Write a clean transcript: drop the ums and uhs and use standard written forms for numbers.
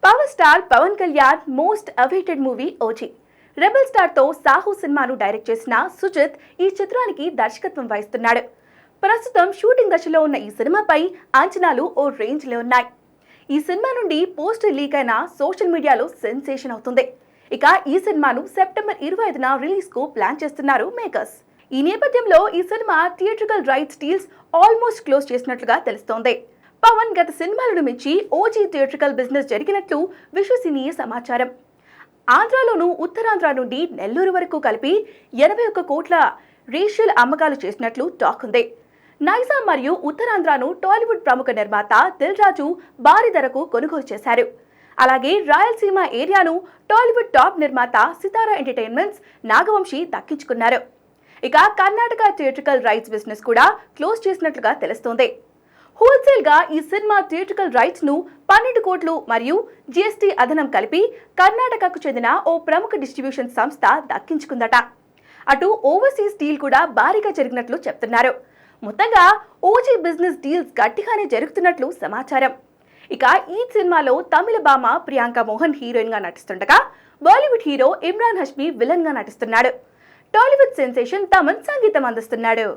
Power star Pawan Kalyan most awaited movie OG. Rebel star తో సాహు సినిమాను direct చేసిన సుజిత్ ఈ చిత్రానికి దర్శకత్వం వహిస్తున్నాడు. ప్రస్తుతం షూటింగ్ దశలో ఉన్న ఈ సినిమాపై అంచనాలు ఓ రేంజ్ లో ఉన్నాయి. ఈ సినిమా నుండి పోస్టర్ లీక్ అయిన సోషల్ మీడియాలో సెన్సేషన్ అవుతుంది. ఇక ఈ సినిమాను సెప్టెంబర్ 25న రిలీజ్ కు ప్లాన్ చేస్తున్నారు మేకర్స్. ఈ నేపథ్యంలో ఈ cinema theatrical rights deals almost close చేసినట్లుగా తెలుస్తోంది. పవన్ గత సినిమాలను మించి ఓజీ థియేట్రికల్ బిజినెస్ జరిగినట్లు విశ్వసనీయ సమాచారం. ఆంధ్రాలోనూ ఉత్తరాంధ్ర నుండి నెల్లూరు వరకు కలిపి 81 కోట్ల రేషియల్ అమ్మకాలు చేసినట్లు టాక్ ఉంది. నైజాం మరియు ఉత్తరాంధ్రను టాలీవుడ్ ప్రముఖ నిర్మాత దిల్ రాజు భారీ ధరకు కొనుగోలు చేశారు. అలాగే రాయలసీమ ఏరియాను టాలీవుడ్ టాప్ నిర్మాత సితారా ఎంటర్టైన్మెంట్స్ నాగవంశీ దక్కించుకున్నారు. ఇక కర్ణాటక థియేట్రికల్ రైట్స్ బిజినెస్ కూడా క్లోజ్ చేసినట్లుగా తెలుస్తోంది. హోల్సేల్ గా ఈ సినిమా థియేట్రికల్ రైట్స్ ను 12 కోట్లు మరియు జీఎస్టీ అదనం కలిపి కర్ణాటకకు చెందిన ఓ ప్రముఖ డిస్ట్రిబ్యూషన్ సంస్థ దక్కించుకుందట. అటు ఓవర్సీస్ డీల్ కూడా భారీగా జరిగినట్లు చెప్తున్నారు. మొత్తంగా ఓజీ బిజినెస్ డీల్స్ గట్టిగానే జరుగుతున్నట్లు సమాచారం. ఇక ఈ సినిమాలో తమిళ భామ ప్రియాంక మోహన్ హీరోయిన్ గా నటిస్తుండగా బాలీవుడ్ హీరో ఇమ్రాన్ హష్మీ విలన్ గా నటిస్తున్నాడు. టాలీవుడ్ సెన్సేషన్ తమన్ సంగీతం అందిస్తున్నాడు.